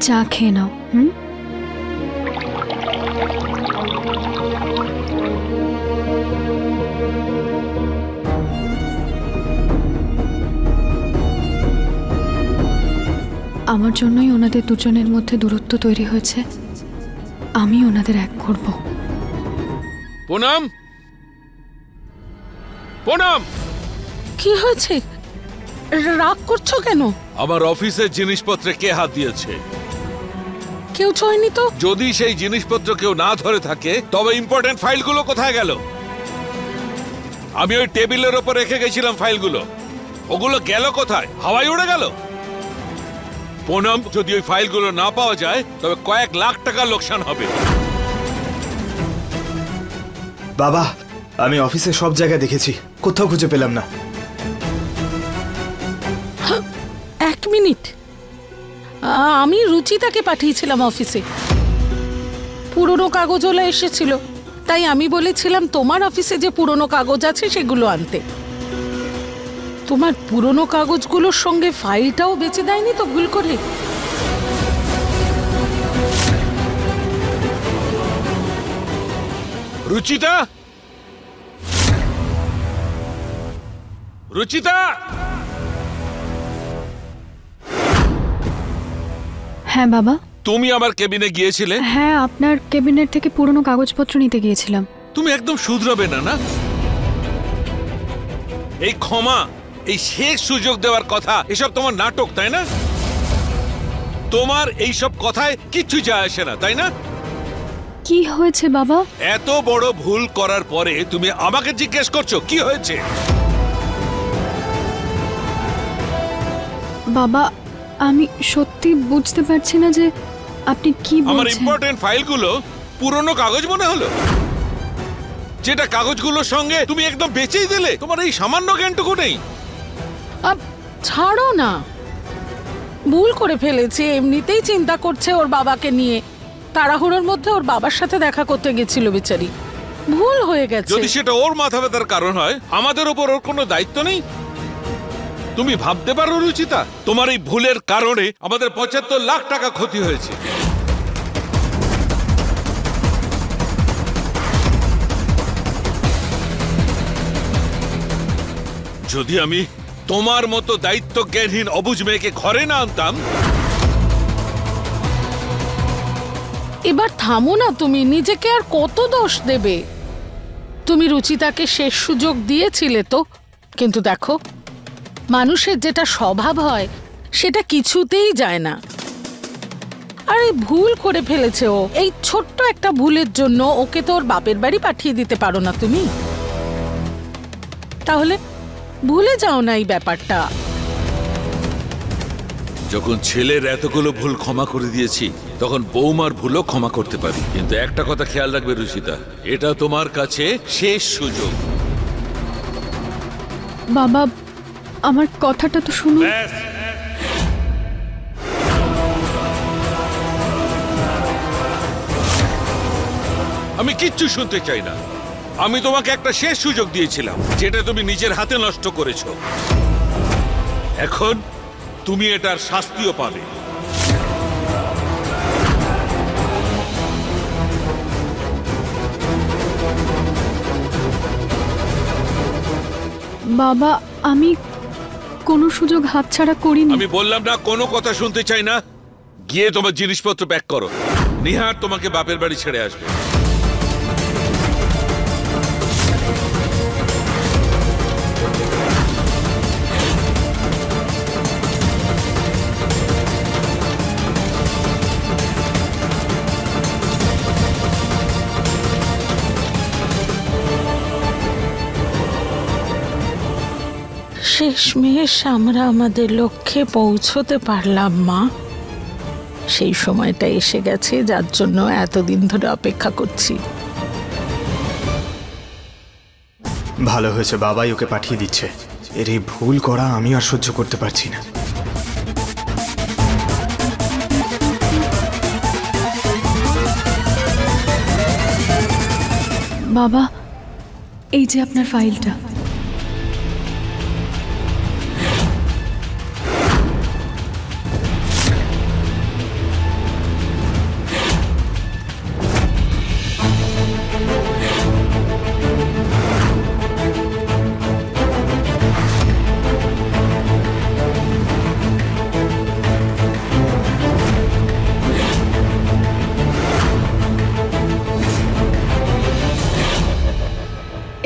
চা খেয়ে নাও। আমার জন্যই ওনাদের দুজনের মধ্যে দূরত্ব তৈরি হয়েছে। আমি ওনাদের এক করব। পুনম, পুনম, কি হয়েছে? রাগ করছো কেন? আমার অফিসের জিনিসপত্রে কে হাত দিয়েছে? কেউ ছোঁয়নি তো। যদি সেই জিনিসপত্র কেউ না ধরে থাকে তবে ইম্পর্টেন্ট ফাইলগুলো কোথায় গেল? আমি ওই টেবিলের ওপর রেখে গেছিলাম ফাইলগুলো, ওগুলো গেল কোথায়? হাওয়ায় উড়ে গেল? পুনম, যদি ওই ফাইলগুলো না পাওয়া যায় তবে কয়েক লাখ টাকা লোকসান হবে। বাবা, আমি অফিসে সব জায়গায় দেখেছি, কোথাও খুঁজে পেলাম না। এক মিনিট, আমি রুচিতাকে পাঠিয়েছিলাম অফিসে। পুরনো কাগজওয়ালা এসেছিল, তাই আমি বলেছিলাম তোমার অফিসে যে পুরনো কাগজ আছে সেগুলো আনতে। তোমার পুরনো কাগজগুলোর সঙ্গে ফাইলটাও বেচে দেয়নি তো ভুল করে? রুচিতা, রুচিতা! হ্যাঁ বাবা। তুমি আমার কেবিনে গিয়েছিলে? হ্যাঁ, আপনার ক্যাবিনেট থেকে পুরনো কাগজপত্র নিতে গিয়েছিলাম। তুমি একদম শুধরাবে না? না, এই ক্ষমা, এই শেষ সুযোগ দেওয়ার কথা, এসব তোমার নাটক, তাই না? তোমার এই সব কথায় কিচ্ছু যায় আসে না, তাই না? কি হয়েছে বাবা? এত বড় ভুল করার পরে তুমি আমাকে জিজ্ঞেস করছো কি হয়েছে? বাবা, আমি সত্যি বুঝতে পারছি না যে আপনি কি বলছেন। আমার ইম্পর্টেন্ট ফাইলগুলো পুরনো কাগজ মনে হলো, যেটা কাগজগুলোর সঙ্গে তুমি একদম বেচেই দিলে। তোমার এই সামান্য জ্ঞানটুকু নেই? ছাড়ো না, ভুল করে ফেলেছে। এমনিতেই চিন্তা করছে ওর বাবাকে নিয়ে, তাড়াহুড়োর মধ্যে ওর বাবার সাথে দেখা করতে গেছিল বেচারি, ভুল হয়ে গেছে। যদি সেটা ওর মাথা ব্যথার কারণ হয়, আমাদের উপর ওর কোনো দায়িত্ব নেই? তুমি ভাবতে পারো রুচিতা, তোমার এই ভুলের কারণে আমাদের ৭৫ লাখ টাকা ক্ষতি হয়েছে। যদি আমি তোমার মতো দায়িত্ব জ্ঞানহীন অবুঝ মেয়েকে ঘরে না আনতাম। এবার থামো না, তুমি নিজেকে আর কত দোষ দেবে? তুমি রুচিতাকে শেষ সুযোগ দিয়েছিলে তো, কিন্তু দেখো, মানুষের যেটা স্বভাব হয় সেটা কিছুতেই যায় না। আর এই ভুল করে ফেলেছে ও। এই ছোট্ট একটা ভুলের জন্য ওকে তো ওর বাপের বাড়ি পাঠিয়ে দিতে পারো না তুমি? তাহলে ভুলে যাও না এই ব্যাপারটা। যখন ছেলের এতগুলো ভুল ক্ষমা করে দিয়েছি, তখন বৌমার ভুলও ক্ষমা করতে পারি। কিন্তু একটা কথা খেয়াল রাখবে রুচিতা, এটা তোমার কাছে শেষ সুযোগ। বাবা, আমার কথাটা তো শুনুন। আমি কিচ্ছু শুনতে চাই না। আমি তোমাকে একটা শেষ সুযোগ দিয়েছিলাম, যেটা তুমি নিজের হাতে নষ্ট করেছো। এখন তুমি এটার শাস্তিও পাবে। বাবা, আমি কোনো সুযোগ হাতছাড়া করিনি। আমি বললাম না কোনো কথা শুনতে চাই না। গিয়ে তোমার জিনিসপত্র প্যাক করো, নিহার তোমাকে বাপের বাড়ি ছেড়ে আসবে। শেষমেশ আমরা আমাদের লক্ষ্যে পৌঁছতে পারলাম মা। সেই সময়টা এসে গেছে যার জন্য এতদিন ধরে অপেক্ষা করছি। ভালো হয়েছে বাবাই ওকে পাঠিয়ে দিচ্ছে। এর এই ভুল করা আমি আর সহ্য করতে পারছি না। বাবা, এই যে আপনার ফাইলটা।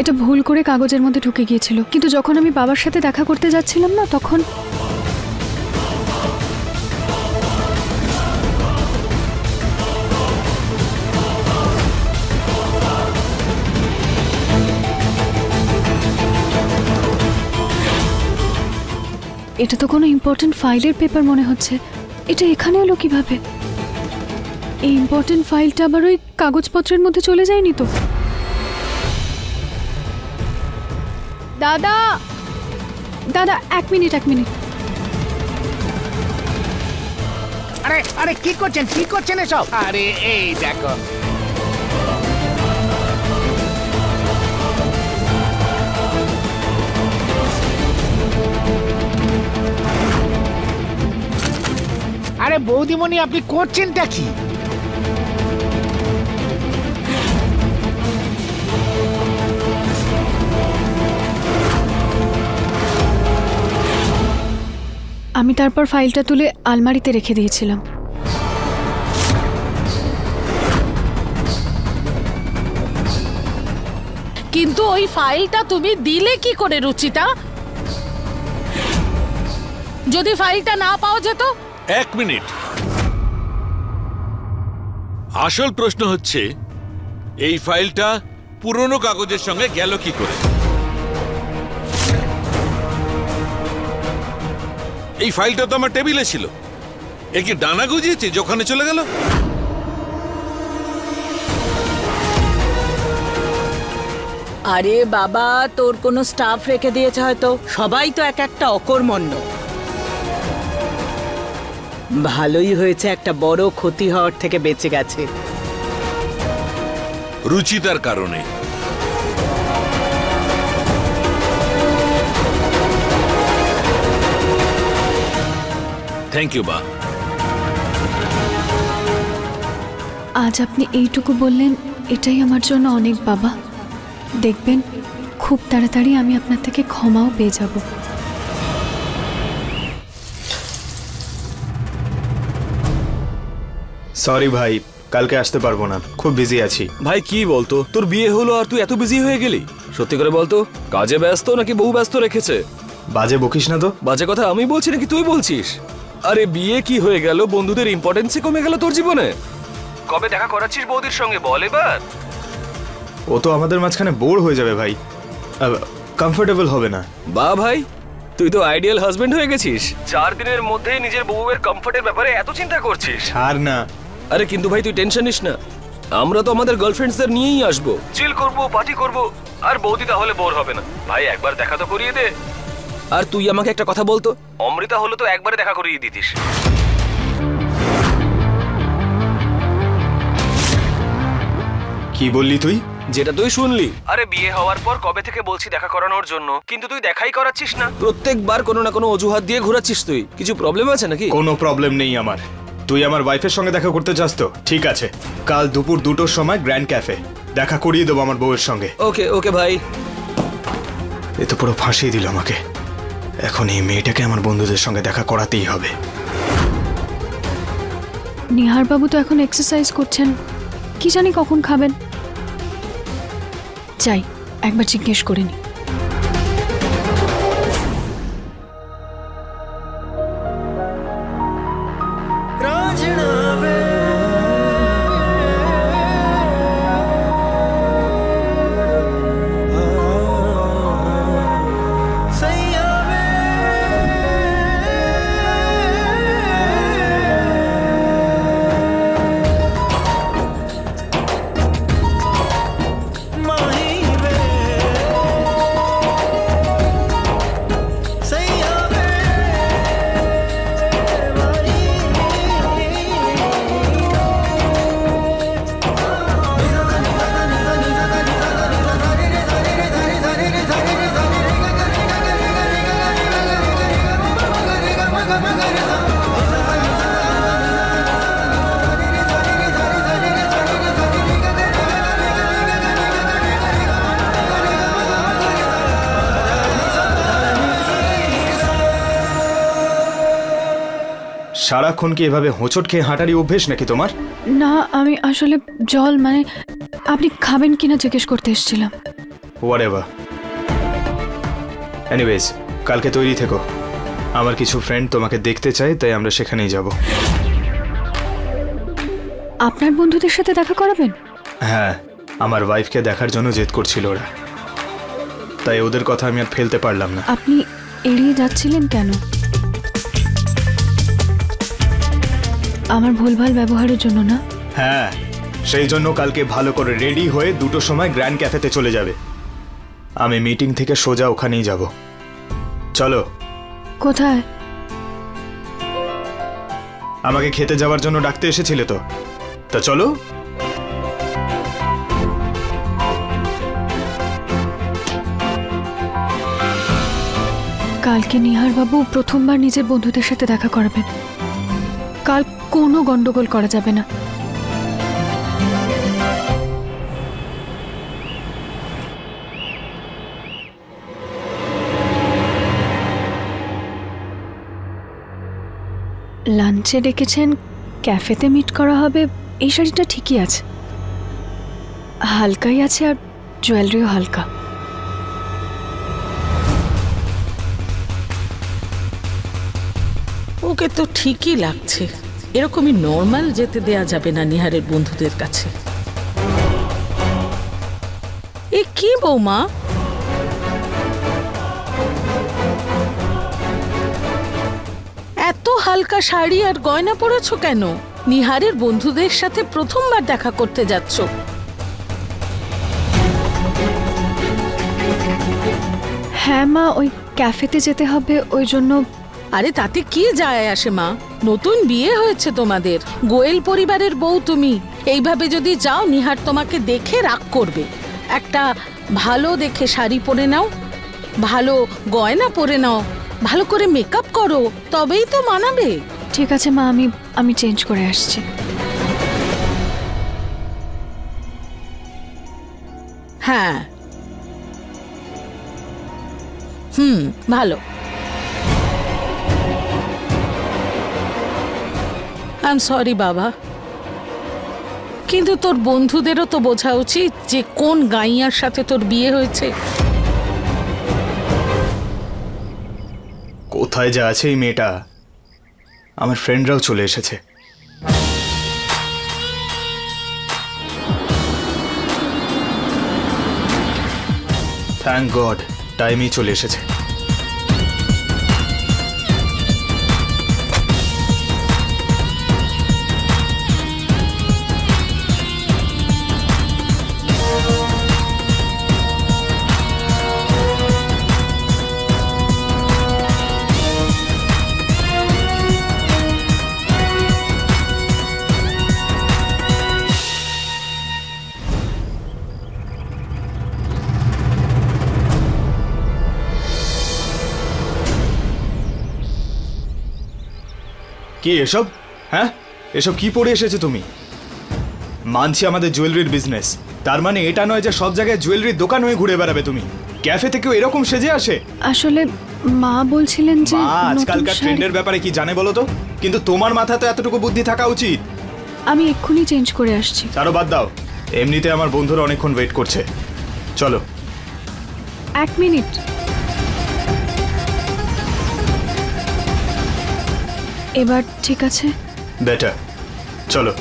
এটা ভুল করে কাগজের মধ্যে ঢুকে গিয়েছিল, কিন্তু যখন আমি বাবার সাথে দেখা করতে যাচ্ছিলাম না, তখন এটা তো কোনো ইম্পর্টেন্ট ফাইলের পেপার মনে হচ্ছে। এটা এখানে এলো কিভাবে? এই ইম্পর্টেন্ট ফাইলটা আবার ওই কাগজপত্রের মধ্যে চলে যায়নি তো? দাদা দাদা, এক মিনিট। আরে আরে কি করছেন এসব? আরে এই দেখো, আরে বৌদিমণি, আপনি করছেনটা কি? আমি তারপর ফাইলটা তুলে আলমারিতে রেখে দিয়েছিলাম। কিন্তু ওই ফাইলটা তুমি দিলে কি করে রুচিতা? যদি ফাইলটা না পাওয়া যেত? 1 মিনিট। আসল প্রশ্ন হচ্ছে এই ফাইলটা পুরনো কাগজের সঙ্গে গেল কি করে? এই ফাইলটা তো আমার টেবিলে ছিল, এ কি ডানা গুজিয়েছে যে ওখানে চলে গেল? আরে বাবা, তোর কোনো স্টাফ রেখে দিয়েছে হয়তো। সবাই তো এক একটা অকর্মণ্য। ভালোই হয়েছে, একটা বড় ক্ষতি হওয়ার থেকে বেঁচে গেছে। রুচিতার কারণে। থ্যাংক ইউ বা। আজ আপনি এইটুকু বললেন, এটাই আমার জন্য অনেক বাবা। দেখবেন খুব তাড়াতাড়ি আমি আপনার থেকে ক্ষমাও পেয়ে যাব। সরি ভাই, কালকে আসতে পারবো না, খুব বিজি আছি। ভাই কি বলতো, তোর বিয়ে হলো আর তুই এত বিজি হয়ে গেলি? সত্যি করে বলতো, কাজে ব্যস্ত নাকি বহু ব্যস্ত রেখেছে? বাজে বকিস না তো। বাজে কথা আমি বলছি নাকি তুই বলছিস? আরে বিয়ে কি হয়ে গেল, বন্ধুদের ইম্পর্টেন্সই কমে গেল তোর জীবনে? কবে দেখা করাচ্ছিস বৌদির সঙ্গে বল এবার? ও তো আমাদের মাঝখানে বোর হয়ে যাবে ভাই, কমফোর্টেবল হবে না। বা ভাই, তুই তো আইডিয়াল হাজবেন্ড হয়ে গেছিস। 4 দিনের মধ্যে নিজের বউয়ের কমফোর্টের ব্যাপারে এত চিন্তা করছিস। ছাড় না। আরে কিন্তু ভাই তুই টেনশন নিস না, আমরা তো আমাদের গার্লফ্রেন্ডসদের নিয়েই আসবো, চিল করবো, পার্টি করবো, আর বৌদি তাহলে বোর হবে না। ভাই একবার দেখা তো করিয়ে দে। আর তুই আমাকে একটা কথা বলতো, অমৃতা হলো তো একবারে দেখা করিয়ে দিতিস। কি বললি তুই? যেটা তুই শুনলি। আরে বিয়ে হওয়ার পর কবে থেকে বলছি দেখা করানোর জন্য, কিন্তু তুই দেখাই করাচ্ছিস না। প্রত্যেকবার কোনো না কোনো অজুহাত দিয়ে ঘোরাচ্ছিস তুই। কিছু প্রবলেম আছে নাকি? কোনো প্রবলেম নেই আমার। তুই আমার ওয়াইফের সঙ্গে দেখা করতে চাস তো ঠিক আছে, কাল দুপুর 2টোর সময় গ্র্যান্ড ক্যাফে দেখা করিয়ে দেবো আমার বউয়ের সঙ্গে। ওকে ওকে ভাই। এ তো পুরো ফাঁসিয়ে দিল আমাকে। এখন এই মেয়েটাকে আমার বন্ধুদের সঙ্গে দেখা করাতেই হবে। নিহার বাবু তো এখন এক্সারসাইজ করছেন, কি জানি কখন খাবেন। যাই একবার জিজ্ঞেস করে নি। সারাক্ষণ কি এভাবে হোঁচট খেয়ে হাঁটারই অভ্যেস নাকি তোমার? না, আমি আসলে জল মানে আপনি খাবেন কিনা জিজ্ঞেস করতে এসেছিলাম। হোয়াটএভার। এনিওয়েজ, কালকে তৈরি থেকো। আমার কিছু ফ্রেন্ড তোমাকে দেখতে চায়, তাই আমরা সেখানেই যাব। আপনার বন্ধুদের সাথে দেখা করাবেন? হ্যাঁ, আমার ওয়াইফকে দেখার জন্য জেদ করছিল ওরা, তাই ওদের কথা আমি আর ফেলতে পারলাম না। আপনি এড়িয়ে যাচ্ছিলেন কেন? আমার ভুলভাল ব্যবহারের জন্য না? হ্যাঁ, সেই জন্য কালকে ভালো করে রেডি হয়ে 2টোর সময় গ্র্যান্ড ক্যাফেতে চলে যাবে। আমি মিটিং থেকে সোজা ওখানেই যাব। চলো। কোথায়? আমাকে খেতে যাওয়ার জন্য ডাকতে এসেছিলে তো, তা চলো। কালকে নিহার বাবু প্রথমবার নিজের বন্ধুদের সাথে দেখা করাবেন। কাল কোনো গন্ডগোল করা যাবে না। লাঞ্চে ডেকেছেন, ক্যাফেতে মিট করা হবে, এই শাড়িটা ঠিকই আছে, হালকাই আছে, আর জুয়েলারিও হালকা। ওকে তো ঠিকই লাগছে। এরকমই নর্মাল যেতে দেয়া যাবে না নিহারের বন্ধুদের কাছে। এ কি বৌমা, এত হালকা শাড়ি আর গয়না পরেছো কেন? নিহারের বন্ধুদের সাথে প্রথমবার দেখা করতে যাচ্ছ। হ্যাঁ মা, ওই ক্যাফেতে যেতে হবে, ওই জন্য। আরে তাতে কি যায় আসে মা, নতুন বিয়ে হয়েছে তোমাদের, গোয়েল পরিবারের বউ তুমি। এইভাবে যদি যাও নিহার তোমাকে দেখে রাগ করবে। একটা ভালো দেখে শাড়ি পরে নাও, ভালো গয়না পরে নাও, ভালো করে মেকআপ করো, তবেই তো মানাবে। ঠিক আছে মা, আমি চেঞ্জ করে আসছি। হ্যাঁ, ভালো। আই এম সরি বাবা, কিন্তু তোর বন্ধুদেরও তো বোঝা উচিত যে কোন গাইয়ার সাথে তোর বিয়ে হয়েছে। কোথায় যা আছে এই মেয়েটা? আমার ফ্রেন্ডরাও চলে এসেছে। থ্যাংক গড, টাইমই চলে এসেছে। কি এসব? হ্যাঁ, এসব কি পড়ে এসেছো তুমি? মানছি আমাদের জুয়েলারির বিজনেস, তার মানে এটা নয় যে সব জায়গায় জুয়েলারির দোকান হয়ে ঘুরে বেড়াবে তুমি। ক্যাফে থেকেও এরকম সেজে আসে? আসলে মা বলছিলেন যে আজকালকার ট্রেন্ডের ব্যাপারে কি জানে বলো তো, কিন্তু তোমার মাথাতে এতটুকু বুদ্ধি থাকা উচিত। আমি এক্ষুনি চেঞ্জ করে আসছি। ছাড়ো, বাদ দাও। এমনিতে আমার বন্ধুরা অনেকক্ষণ ওয়েট করছে। চলো। 1 মিনিট। এবার ঠিক আছে? বেটার। চলো।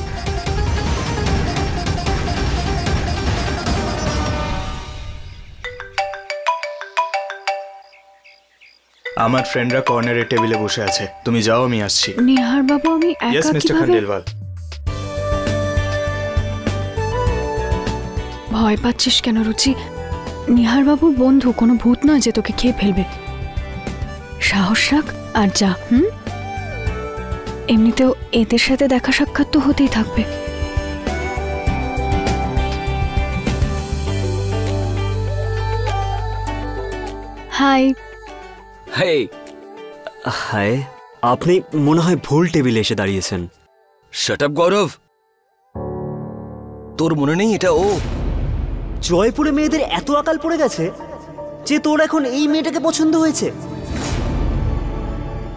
আমার ফ্রেন্ডরা কর্নারের টেবিলে বসে আছে, তুমি যাও, আমি আসছি। নিহার বাবু, আমি ইয়েস একা মিস্টার কিভাবে? খান্ডেলওয়াল। ভয় পাচ্ছিস কেন রুচি? নিহার বাবু বন্ধু, কোনো ভূত নয় যে তোকে খেয়ে ফেলবে। সাহস রাখ আর যা। এমনিতেও এদের সাথে দেখা সাক্ষাৎ তো হতেই থাকবে। হাই। হেই। হাই, আপনি মনে হয় ভুল টেবিলে এসে দাঁড়িয়েছেন। শাট আপ গৌরব, তোর মনে নেই এটা ও? জয়পুরে মেয়েদের এত আকাল পড়ে গেছে যে তোর এখন এই মেয়েটাকে পছন্দ হয়েছে।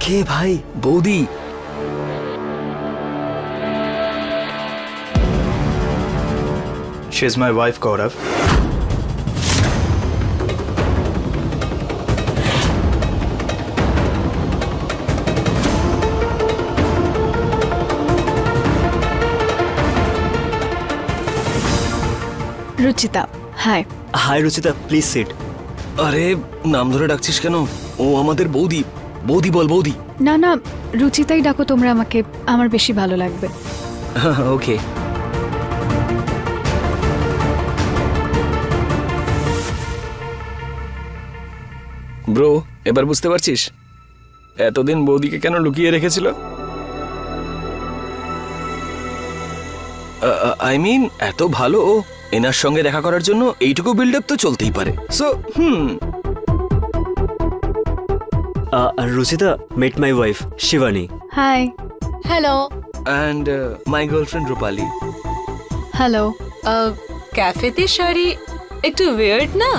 কে ভাই? বৌদি। She is my wife, Gaurav. Ruchita, hi. Hi Ruchita, please sit. আরে নাম ধরে ডাকছিস কেন? ও আমাদের বৌদি। বৌদি বল, বৌদি। না না, রুচিতাই ডাকো তোমরা আমাকে, আমার বেশি ভালো লাগবে। ওকে। ব্রো, এবার বুঝতে পারছিস এতদিন বৌদিকে কেন লুকিয়ে রেখেছিল? আই মিন এত ভালো ও, এনার সঙ্গে দেখা করার জন্য এইটুকু বিল্ড আপ তো চলতেই পারে। So Ruchita, meet my wife Shivani. Hi. Hello. And my girlfriend Rupali. Hello. ক্যাফেতে শাড়ি একটু ওয়ার্ড না?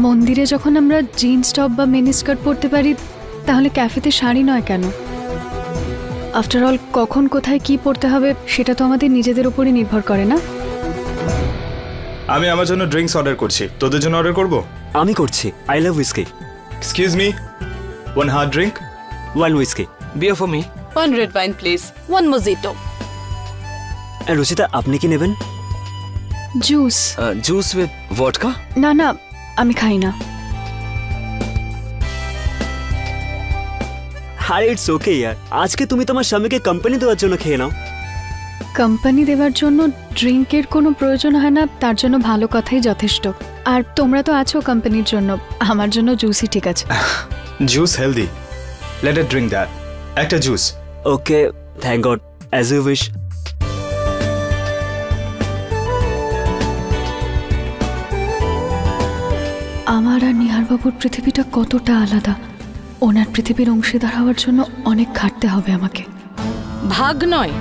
মন্দিরে যখন আমরা জিন্স টপ বা মিনি স্কার্ট পরতে পারি, তাহলে ক্যাফেতে শাড়ি নয় কেন? আফটার অল কখন কোথায় কি পরতে হবে সেটা তো আমাদের নিজেদের উপরই নির্ভর করে না? আমি আমার জন্য ড্রিঙ্কস অর্ডার করছি, তোদের জন্য অর্ডার করব? আমি করছি। I love whisky. Excuse me, one hard drink. One whisky. Beer for me. 1 red wine please. 1 mojito. Ruchita, আপনি কি নেবেন? জুস। Juice with vodka? না না, আমি খাই না। আরে ইটস ওকে ইয়ার, আজকে তুমি তোমার স্বামীকে কোম্পানি দেওয়ার জন্য খেয়ে নাও। কোম্পানি দেওয়ার জন্য ড্রিঙ্কের কোনো প্রয়োজন হয় না, তার জন্য ভালো কথাই যথেষ্ট। আর তোমরা তো আছো কোম্পানির জন্য, আমার জন্য জুসই ঠিক আছে। Juice healthy, let us drink that. একটা জুস। Okay, thank God, as you wish. আমার আর নিহারবাবুর পৃথিবীটা কতটা আলাদা। ওনার পৃথিবীর অংশীদার হওয়ার জন্য অনেক খাটতে হবে আমাকে। ভাগ নয়,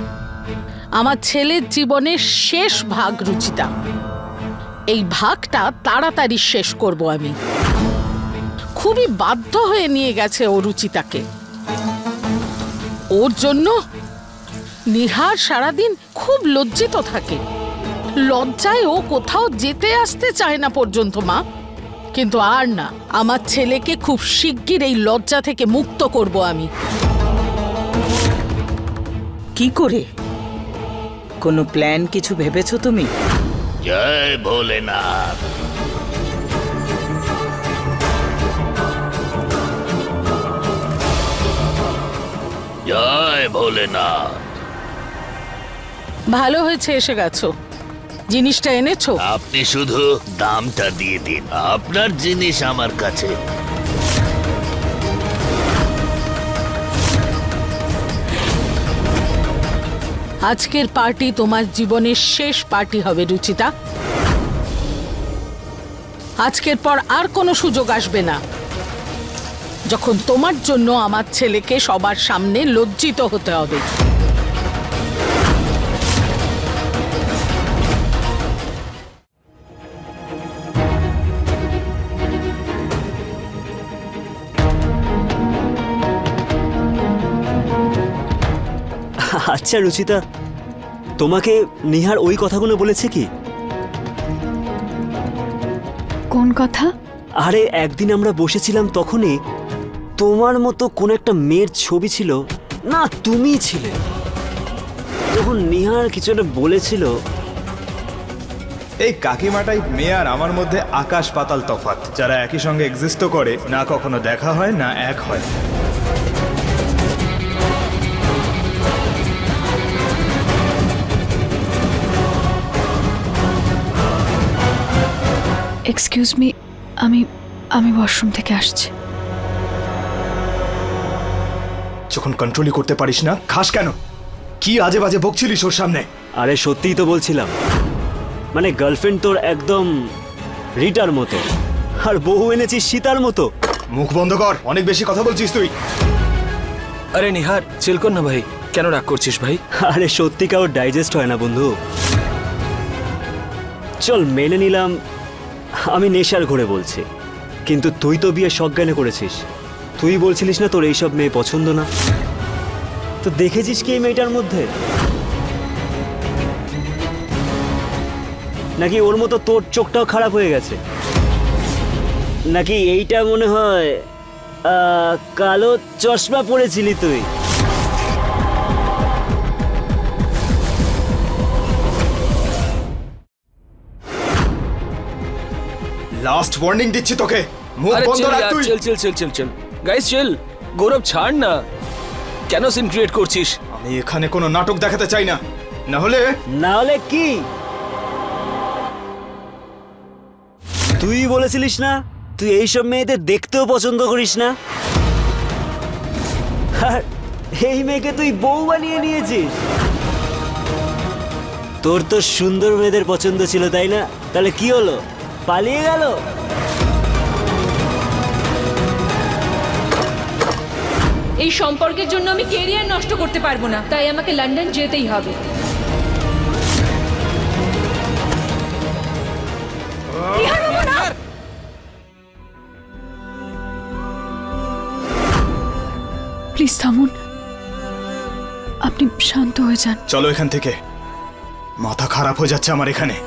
আমার ছেলের জীবনের শেষ ভাগ রুচিতা। এই ভাগটা তাড়াতাড়ি শেষ করব আমি। খুবই বাধ্য হয়ে নিয়ে গেছে ও রুচিতাকে। ওর জন্য নিহার সারাদিন খুব লজ্জিত থাকে। লজ্জায় ও কোথাও যেতে আসতে চায় না পর্যন্ত মা। কিন্তু আর না, আমার ছেলেকে খুব শিগগির এই লজ্জা থেকে মুক্ত করব আমি। কি করে? কোনো প্ল্যান কিছু ভেবেছো তুমি? জয় ভোলেনাথ। জয় ভোলেনাথ। ভালো হয়েছে এসে গেছো। জিনিসটা এনেছো? আপনি শুধু দামটা দিয়ে দিন, আপনার জিনিস আমার কাছে। আজকের পার্টি তোমার জীবনের শেষ পার্টি হবে রুচিতা। আজকের পর আর কোনো সুযোগ আসবে না যখন তোমার জন্য আমার ছেলেকে সবার সামনে লজ্জিত হতে হবে। আচ্ছা রুচিতা, তোমাকে নিহার ওই কথাগুলো বলেছে কি? কোন কথা? আরে একদিন আমরা বসেছিলাম, তখনই তোমার মতো কোন একটা মেয়ের ছবি ছিল না, তুমিই ছিলে। তখন নিহার কিছু একটা বলেছিল। এই কাকিমাটাই মেয়ে আর আমার মধ্যে আকাশ পাতাল তফাৎ, যারা একই সঙ্গে এক্সিস্ট করে না, কখনো দেখা হয় না এক হয়। এক্সকিউজ মি, আমি ওয়াশরুম থেকে আসছি। যখন কন্ট্রোলই করতে পারিস না, খাস কেন? কি আজে বাজে বকছিলিস ওর সামনে? আরে সত্যিই তো বলছিলাম, মানে গার্লফ্রেন্ড তোর একদম রিটার মতো, আর বহু এনেছিস সীতার মতো। মুখ বন্ধ কর, অনেক বেশি কথা বলছিস তুই। আরে নিহার, চিল কর না ভাই, কেন রাগ করছিস ভাই? আরে সত্যি কারোর ডাইজেস্ট হয় না বন্ধু। চল মেনে নিলাম আমি নেশার ঘরে বলছি, কিন্তু তুই তো বিয়ে সজ্ঞানে করেছিস। তুই বলছিলিস না তোর এইসব মেয়ে পছন্দ না? তো দেখেছিস কি এই মেয়েটার মধ্যে? নাকি ওর মতো তোর চোখটাও খারাপ হয়ে গেছে? নাকি এইটা মনে হয় কালো চশমা পরেছিলি তুই? লাস্ট ওয়ার্নিং দিচ্ছি তোকে, মুখ আরে বন্ধ চিল রাখ यार, তুই। চিল চিল চিল চিল চিল গাইস চিল। গৌরব ছাড় না, কেন সিন ক্রিয়েট করছিস? আমি এখানে কোনো নাটক দেখাতে চাই না, না হলে কি? তুই বলেছিলিস না তুই এইসব মেয়েদের দেখতেও পছন্দ করিস না, আর এই মেয়েকে তুই বউ বানিয়ে নিয়েছিস। তোর তো সুন্দর মেয়েদের পছন্দ ছিল তাই না? তাহলে কি হলো, পালিয়ে গেল? এই সম্পর্কের জন্য আমি ক্যারিয়ার নষ্ট করতে পারবো না, তাই আমাকে লন্ডন যেতেই হবে। প্লিজ থামুন, আপনি শান্ত হয়ে যান। চলো এখান থেকে, মাথা খারাপ হয়ে যাচ্ছে আমার এখানে।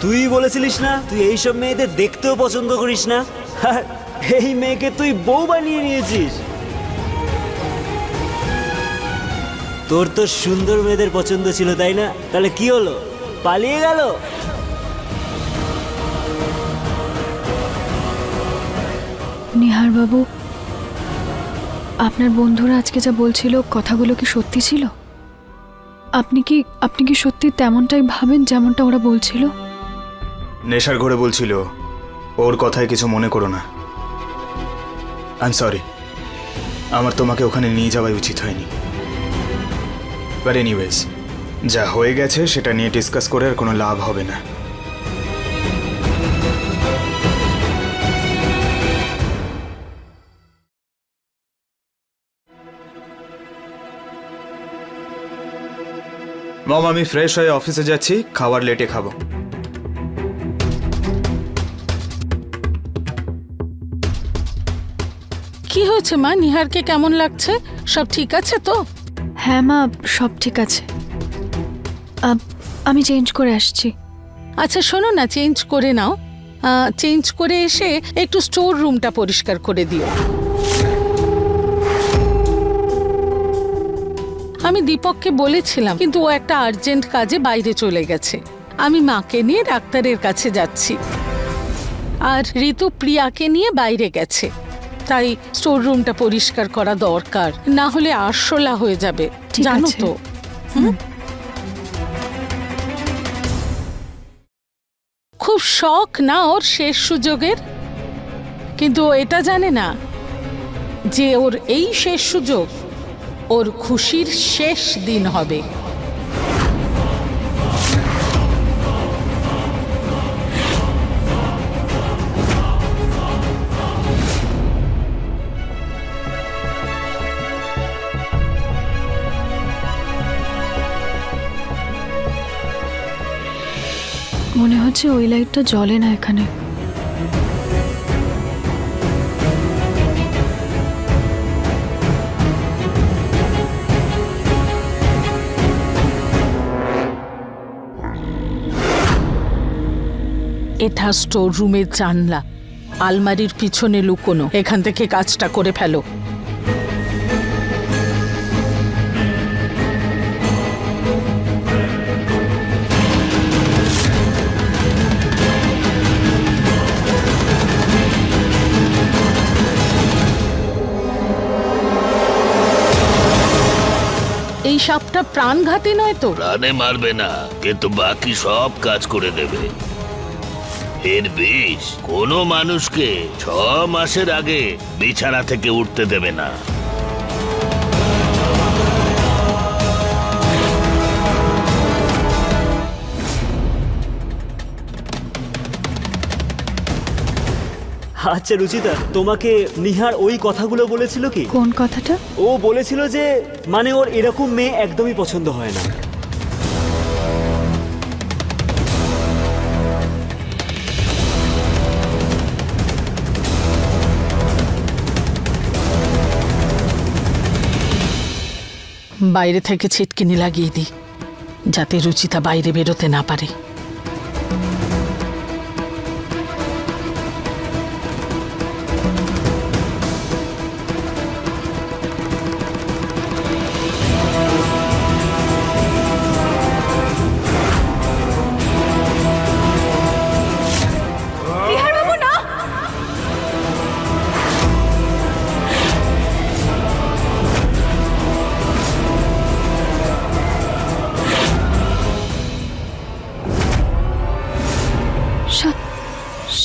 তুই বলেছিলিস না তুই এইসব মেয়েদের দেখতেও পছন্দ করিস না, আর এই মেয়েকে তুই বউ বানিয়ে নিয়েছিস। তোর তো সুন্দর মেয়েদের পছন্দ ছিল তাই না? তাহলে কি হলো, পালিয়ে গেল? নিহার বাবু, আপনার বন্ধুরা আজকে যা বলছিল কথাগুলো কি সত্যি ছিল? আপনি কি সত্যি তেমনটাই ভাবেন যেমনটা ওরা বলছিল? নেশার ঘরে বলছিল, ওর কথায় কিছু মনে করো না। আই এম সরি, আমার তোমাকে ওখানে নিয়ে যাওয়াই উচিত হয়নি। বাট এনিওয়েজ, যা হয়ে গেছে সেটা নিয়ে ডিসকাস করে আর কোনো লাভ হবে না। মম, আমি ফ্রেশ হয়ে অফিসে যাচ্ছি, খাবার লেটে খাবো। কি হয়েছে মা, নিহারকে কেমন লাগছে? সব ঠিক আছে তো? হ্যাঁ মা, সব ঠিক আছে। আমি চেঞ্জ করে আসছি। আচ্ছা শোনো না, চেঞ্জ করে নাও, চেঞ্জ করে এসে একটু স্টোর রুমটা পরিষ্কার করে দিও। আমি দীপককে বলেছিলাম, কিন্তু ও একটা আর্জেন্ট কাজে বাইরে চলে গেছে। আমি মাকে নিয়ে ডাক্তারের কাছে যাচ্ছি, আর ঋতু প্রিয়াকে নিয়ে বাইরে গেছে, তাই স্টোর রুমটা পরিষ্কার করা দরকার, না হলে আরশোলা হয়ে যাবে, জানো তো। খুব শখ না ওর শেষ সুযোগের, কিন্তু ও এটা জানে না যে ওর এই শেষ সুযোগ ওর খুশির শেষ দিন হবে। মনে হচ্ছে ওই লাইটটা জ্বলে না এখানে। এটা স্টোর রুমের জানলা, আলমারির পিছনে লুকোনো। এখান থেকে কাজটা করে ফেলো। এই সাপটা প্রাণঘাতী নয় তো? প্রাণে মারবে না, কিন্তু বাকি সব কাজ করে দেবে। এর বিষ কোনো মানুষকে 6 মাসের আগে বিছানা থেকে উঠতে দেবে না। আচ্ছা রুচিতা, তোমাকে নিহার ওই কথাগুলো বলেছিল কি? কোন কথাটা? ও বলেছিল যে মানে ওর এরকম মেয়ে একদমই পছন্দ হয় না। বাইরে থেকে ছিটকিনি লাগিয়ে দিই যাতে রুচিতা বাইরে বেরোতে না পারে।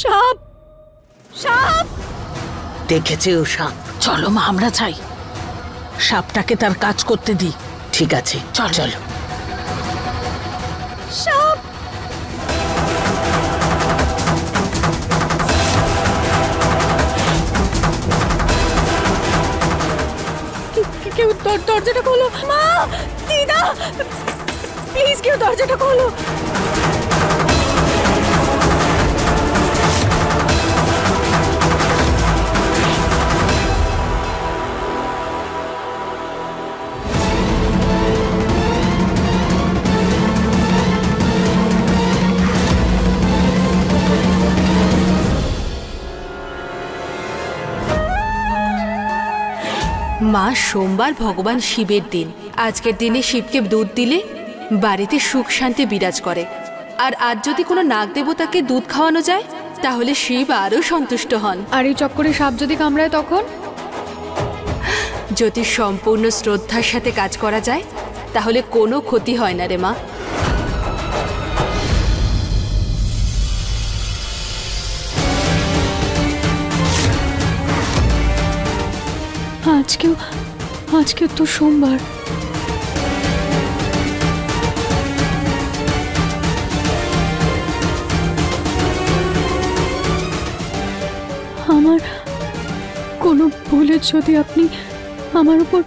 সাপ, সাপ দেখেছে ও সাপ। চলো মা, আমরা চাই সাপটাকে তার কাজ করতে দিই। ঠিক আছে, চল চলো। সাপ, কেউ দরজাটা খোলো। মা, দিদা, প্লিজ কেউ দরজাটা খোলো। মা, সোমবার ভগবান শিবের দিন। আজকের দিনে শিবকে দুধ দিলে বাড়িতে সুখ শান্তি বিরাজ করে। আর আজ যদি কোনো নাগ দেবতাকে দুধ খাওয়ানো যায় তাহলে শিব আরও সন্তুষ্ট হন। আর এই চক্করে সাপ যদি কামড়ায় তখন? যদি সম্পূর্ণ শ্রদ্ধার সাথে কাজ করা যায় তাহলে কোনো ক্ষতি হয় না রে মা। আজকেও তো সোমবার। আমার কোনো ভুলে যদি আপনি আমার উপর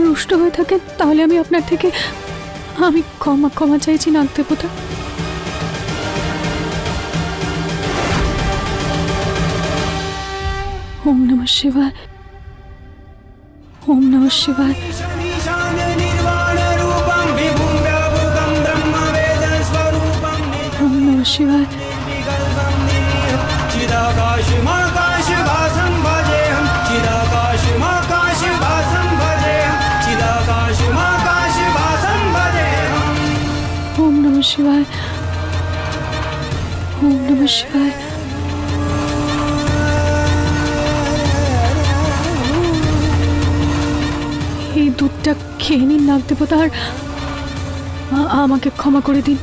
রুষ্ট হয়ে থাকেন তাহলে আমি আপনার থেকে ক্ষমা চাইছি নাগ দেবতা। ওম নমঃ শিবায়, ওম নমঃ শিবায়। ওম নমঃ শিবায়। ওম নমঃ শিবায়, ওম নমঃ শিবায়। এই দুধটা খেয়ে নিন নাগ দেবতা, আর আমাকে ক্ষমা করে দিন।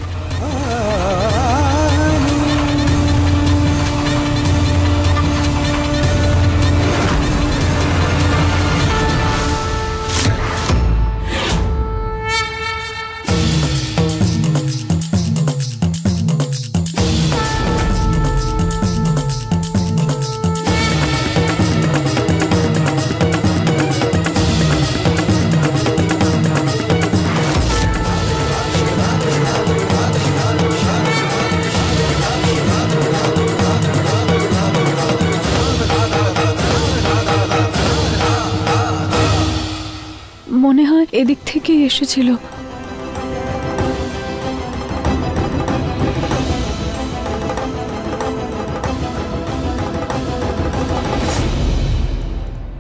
মনে হয় এদিক থেকে এসেছিল।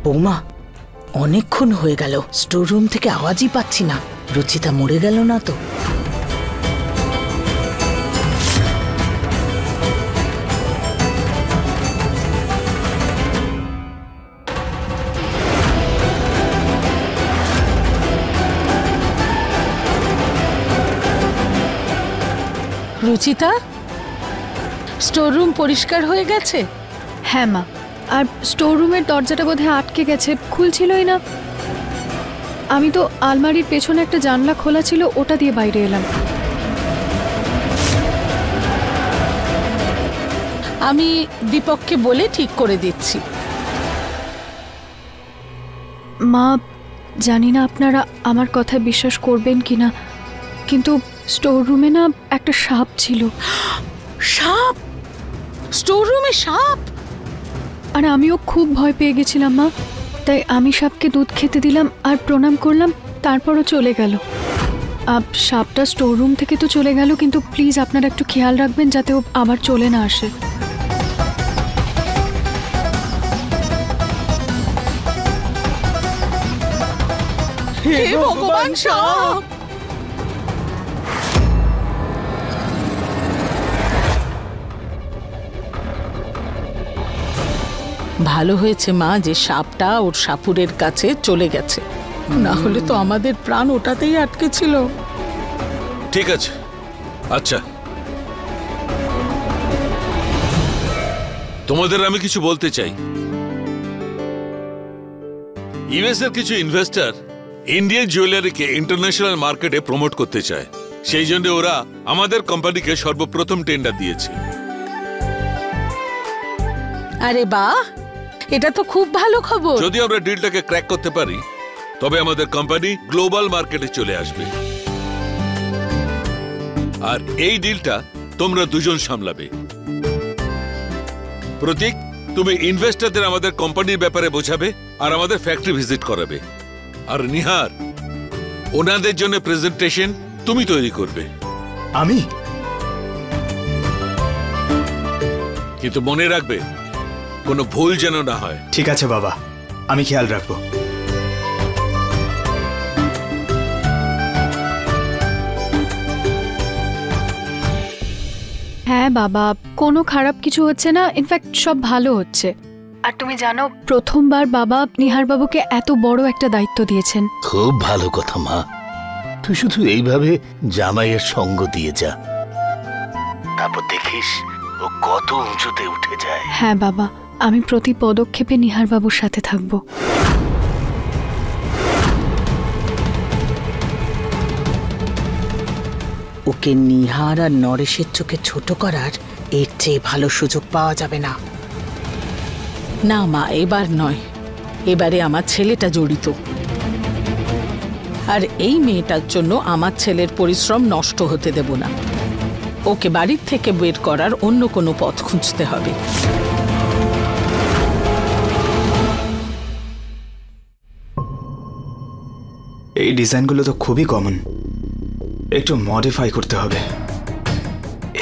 বৌমা, অনেকক্ষণ হয়ে গেল, স্টোর রুম থেকে আওয়াজই পাচ্ছি না। রুচিতা মরে গেল না তো? রুচিতা, স্টোর রুম পরিষ্কার হয়ে গেছে? হ্যাঁ মা, আর স্টোর রুমের দরজাটা বোধহয় আটকে গেছে, খুলছিলই না। আমি তো আলমারির পেছনে একটা জানলা খোলা ছিল, ওটা দিয়ে বাইরে এলাম। আমি দীপককে বলে ঠিক করে দিচ্ছি। মা, জানি না আপনারা আমার কথায় বিশ্বাস করবেন কিনা, কিন্তু স্টোর রুমে না একটা সাপ ছিল। সাপ? স্টোর রুমে সাপ? আর আমিও খুব ভয় পেয়ে গেছিলাম মা, তাই আমি সাপকে দুধ খেতে দিলাম আর প্রণাম করলাম, তারপরও চলে গেল। সাপটা স্টোর রুম থেকে তো চলে গেল, কিন্তু প্লিজ আপনারা একটু খেয়াল রাখবেন যাতে ও আবার চলে না আসে। হে ভগবান, সাপ! ভালো হয়েছে মা যে সাপটা ওর সাপুরের কাছে চলে গেছে, না হলে তো আমাদের প্রাণ ওটাতেই আটকে ছিল। ঠিক আছে, আচ্ছা তোমাদের আমি কিছু বলতে চাই। ইউএস এর কিছু ইনভেস্টর ইন্ডিয়ান জুয়েলারিকে ইন্টারন্যাশনাল মার্কেটে প্রমোট করতে চায়, সেই জন্য ওরা আমাদের কোম্পানিকে সর্বপ্রথম টেন্ডার দিয়েছে। আরে বাহ, এটা তো খুব ভালো খবর। যদি আমরা ডিলটাকে ক্র্যাক করতে পারি তবে আমাদের কোম্পানি গ্লোবাল মার্কেটে চলে আসবে। আর এই ডিলটা তোমরা দুজন সামলাবে। প্রতীক, তুমি ইনভেস্টরদের আমাদের কোম্পানির ব্যাপারে বোঝাবে আর আমাদের ফ্যাক্টরি ভিজিট করাবে। আর নিহার, ওনাদের জন্য প্রেজেন্টেশন তুমি তৈরি করবে। আমি? কিন্তু মনে রাখবে কোনো ভুল যেন না হয়। ঠিক আছে বাবা, আমি খেয়াল রাখবো। হ্যাঁ বাবা, কোনো খারাপ কিছু হচ্ছে না, ইনফ্যাক্ট সব ভালো হচ্ছে। আর তুমি জানো, প্রথমবার বাবা নিহার বাবুকে এত বড় একটা দায়িত্ব দিয়েছেন। খুব ভালো কথা মা, তুই শুধু এইভাবে জামাইয়ের সঙ্গ দিয়ে যা, তারপর দেখিস ও কত উঁচুতে উঠে যায়। হ্যাঁ বাবা, আমি প্রতি পদক্ষেপে নিহার বাবুর সাথে থাকবো। ওকে নিহার আর নরেশের চোখে ছোট করার এর চেয়ে ভালো সুযোগ পাওয়া যাবে না। না মা, এবার নয়, এবারে আমার ছেলেটা জড়িত। আর এই মেয়েটার জন্য আমার ছেলের পরিশ্রম নষ্ট হতে দেব না। ওকে বাড়ির থেকে বের করার অন্য কোনো পথ খুঁজতে হবে। এই ডিজাইনগুলো তো খুবই কমন, একটু মডিফাই করতে হবে।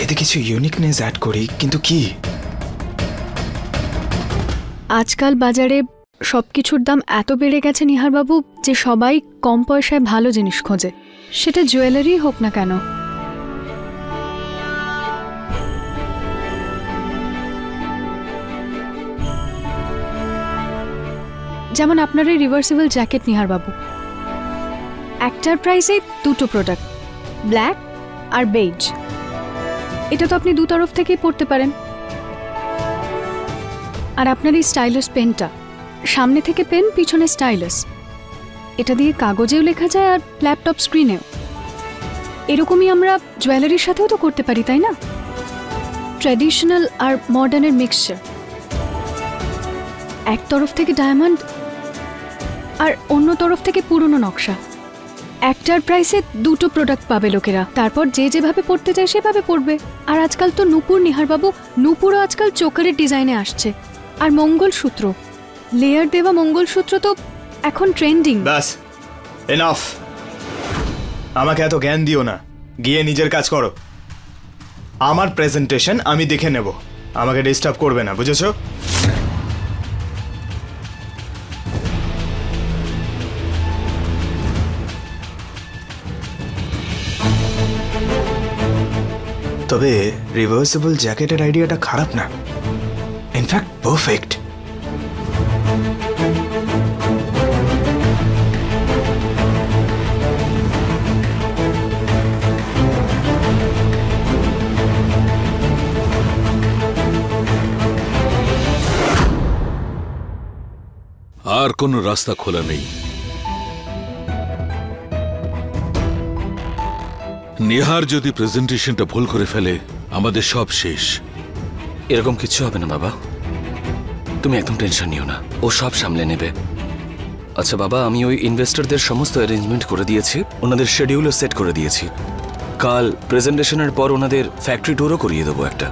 এতে কিছু ইউনিকনেস অ্যাড করি, কিন্তু কি? আজকাল বাজারে সবকিছুর দাম এত বেড়ে গেছে নিহার বাবু, যে সবাই কম পয়সায় ভালো জিনিস খোঁজে, সেটা জুয়েলারি হোক না কেন। যেমন আপনার এই রিভার্সিবল জ্যাকেট নিহার বাবু, একটার প্রাইসে দুটো প্রোডাক্ট, ব্ল্যাক আর বেজ। এটা তো আপনি দু তরফ থেকেই পড়তে পারেন। আর আপনার এই স্টাইলাস পেনটা, সামনে থেকে পেন, পিছনে স্টাইলাস, এটা দিয়ে কাগজেও লেখা যায় আর ল্যাপটপ স্ক্রিনেও। এরকমই আমরা জুয়েলারির সাথেও তো করতে পারি, তাই না? ট্র্যাডিশনাল আর মডার্নের মিক্সচার। এক তরফ থেকে ডায়মন্ড আর অন্য তরফ থেকে পুরনো নকশা। একটার প্রাইসে দুটো প্রোডাক্ট পাবে লোকেরা, তারপর যে যেভাবে পড়তে চায় সেভাবে পড়বে। আর আজকাল তো নূপুর নিহার বাবু, নূপুরও আজকাল চোকারের ডিজাইনে আসছে। আর মঙ্গলসূত্র, লেয়ার দেওয়া মঙ্গলসূত্র তো এখন ট্রেন্ডিং। ব্যাস, এনাফ। আমাকে এত জ্ঞান দিও না, গিয়ে নিজের কাজ করো। আমার প্রেজেন্টেশন আমি দেখে নেব, আমাকে ডিস্টার্ব করবে না, বুঝেছো? তবে রিভার্সিবল জ্যাকেটের আইডিয়াটা খারাপ না, ইনফ্যাক্ট পারফেক্ট। আর কোনো রাস্তা খোলা নেই। নেহার যদি প্রেজেন্টেশনটা ভুল করে ফেলে, আমাদের সব শেষ। এরকম কিচ্ছু হবে না বাবা, তুমি একদম টেনশন নিও না, ও সব সামলে নেবে। আচ্ছা বাবা, আমি ওই ইনভেস্টরদের সমস্ত অ্যারেঞ্জমেন্ট করে দিয়েছি, ওনাদের শিডিউলও সেট করে দিয়েছি। কাল প্রেজেন্টেশনের পর ওনাদের ফ্যাক্টরি ট্যুরও করিয়ে দেবো একটা।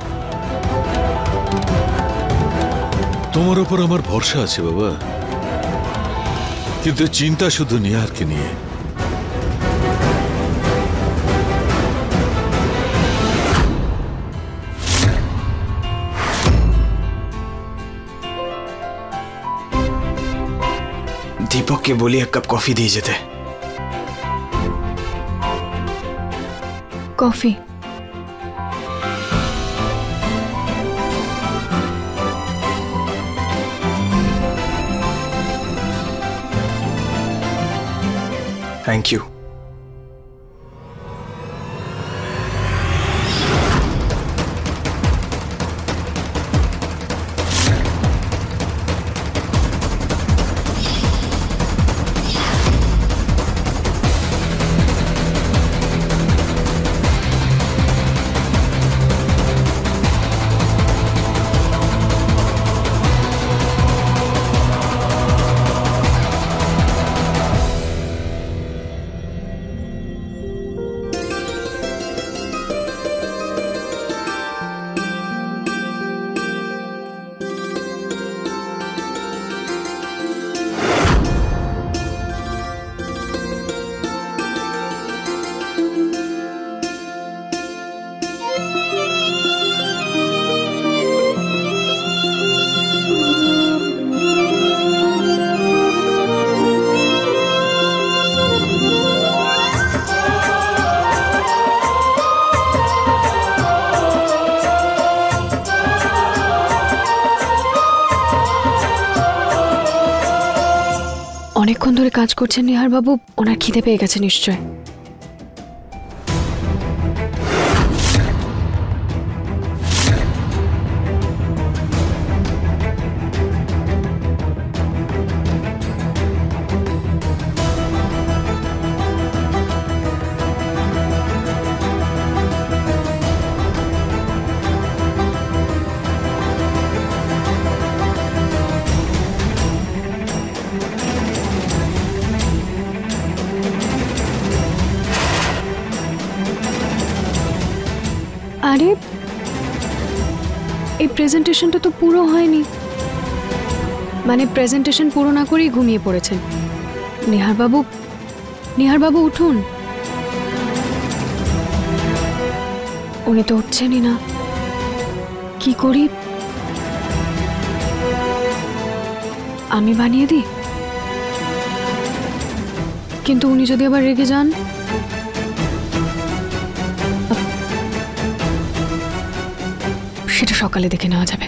তোমার উপর আমার ভরসা আছে বাবা, কিন্তু চিন্তা শুধু নিহারকে নিয়ে। दीपक के बोलिए एक कप कॉफी दीजिए थे। कॉफी? Thank you. অনেকক্ষণ ধরে কাজ করছেন নিহার বাবু, ওনার খিদে পেয়ে গেছে নিশ্চয়। আরে এই প্রেজেন্টেশনটা তো পুরো হয়নি, মানে প্রেজেন্টেশন পুরো না করেই ঘুমিয়ে পড়েছেন। নিহার বাবু উঠুন। উনি তো উঠছেনই না, কি করি? আমি বানিয়ে দিই? কিন্তু উনি যদি আবার রেগে যান? সেটা সকালে দেখে নেওয়া যাবে,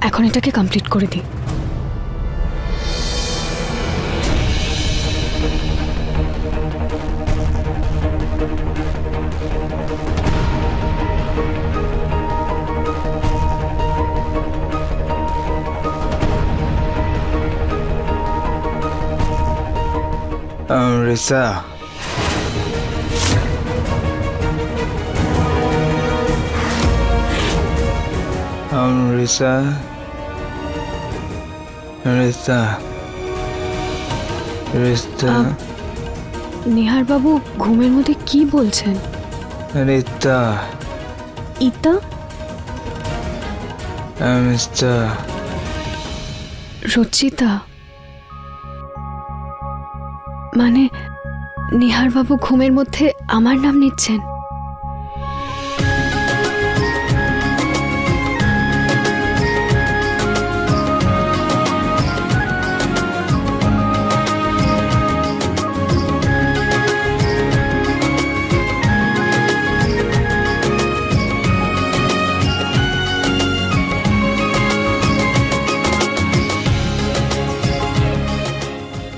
এখন এটাকে কমপ্লিট করে দিই। রিসা, রিসা, রিসা, রিসা। নিহার বাবু ঘুমের মধ্যে কি বলছেন? রিতা, ইতা, মিস্টার রচিতা। মানে নিহার বাবু ঘুমের মধ্যে আমার নাম নিচ্ছেন?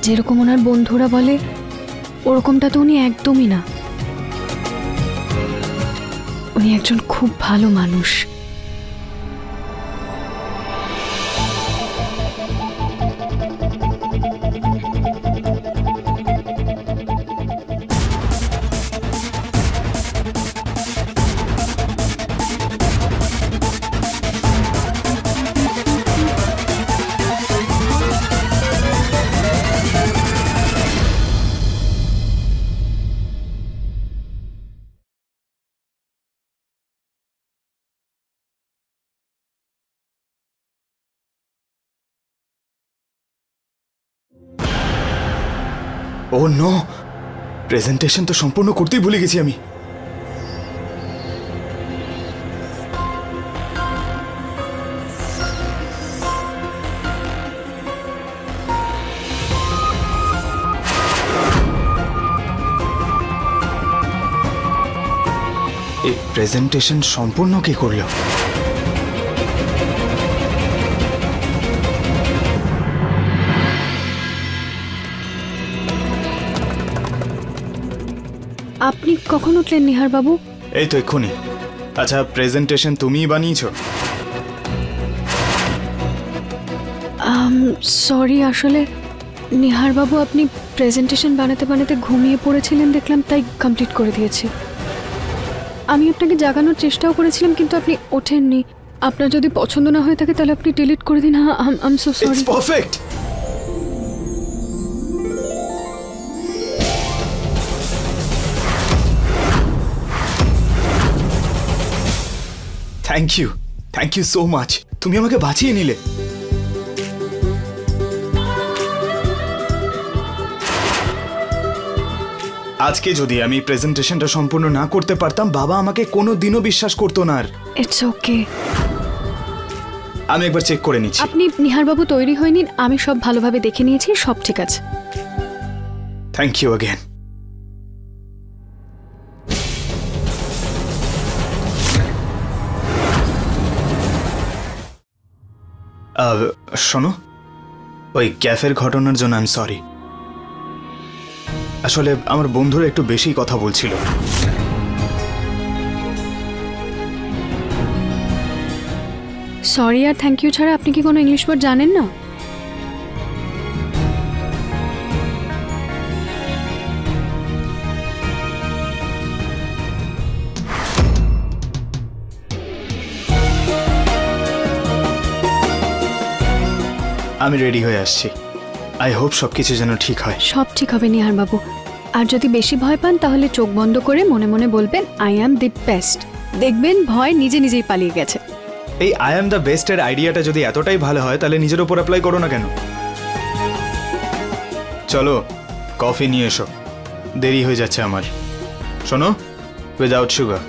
যেরকম ওনার বন্ধুরা বলে ওরকমটা তো উনি একদমই না। উনি একজন খুব ভালো মানুষ। ও নো, প্রেজেন্টেশন তো সম্পূর্ণ করতেই ভুলে গেছি আমি। এই প্রেজেন্টেশন সম্পূর্ণ কে করলো? আপনি কখন উঠলেন নিহার বাবু? এই তো এক্ষুনি। আচ্ছা, প্রেজেন্টেশন তুমিই বানিয়েছো? সরি, আসলে নিহার বাবু আপনি প্রেজেন্টেশন বানাতে বানাতে ঘুমিয়ে পড়েছিলেন দেখলাম, তাই কমপ্লিট করে দিয়েছি। আমি আপনাকে জাগানোর চেষ্টাও করেছিলাম কিন্তু আপনি ওঠেননি। আপনার যদি পছন্দ না হয়ে থাকে তাহলে আপনি ডিলিট করে দিন। I am so sorry. It's perfect. Thank you so much. তুমি আমাকে বাঁচিয়ে নিলে। আজকে যদি আমি প্রেজেন্টেশনটা সম্পূর্ণ না করতে পারতাম, বাবা আমাকে কোনোদিনও বিশ্বাস করতো না। আর ইটস ওকে, আমি একবার চেক করে নিচ্ছি। আপনি নিহার বাবু তৈরি হয়ে নিন, আমি সব ভালোভাবে দেখে নিয়েছি, সব ঠিক আছে। Thank you again. শোনো, ওই ক্যাফের ঘটনার জন্য আমি সরি। আসলে আমার বন্ধুরা একটু বেশি কথা বলছিল। সরি আর থ্যাংক ইউ ছাড়া আপনি কি কোনো ইংলিশ ওয়ার্ড জানেন না? আমি রেডি হয়ে আসছি। আই হোপ সবকিছু যেন ঠিক হয়। সব ঠিক হবে নিহার বাবু। আর যদি বেশি ভয় পান তাহলে চোখ বন্ধ করে মনে মনে বলবেন আই অ্যাম দি বেস্ট। দেখবেন ভয় নিজে নিজেই পালিয়ে গেছে। এই আই অ্যাম দ্য বেস্ট এর আইডিয়াটা যদি এতটাই ভালো হয় তাহলে নিজের উপর অ্যাপ্লাই করো না কেন? চলো কফি নিয়ে এসো, দেরি হয়ে যাচ্ছে আমার। শোনো, উইদাউট সুগার।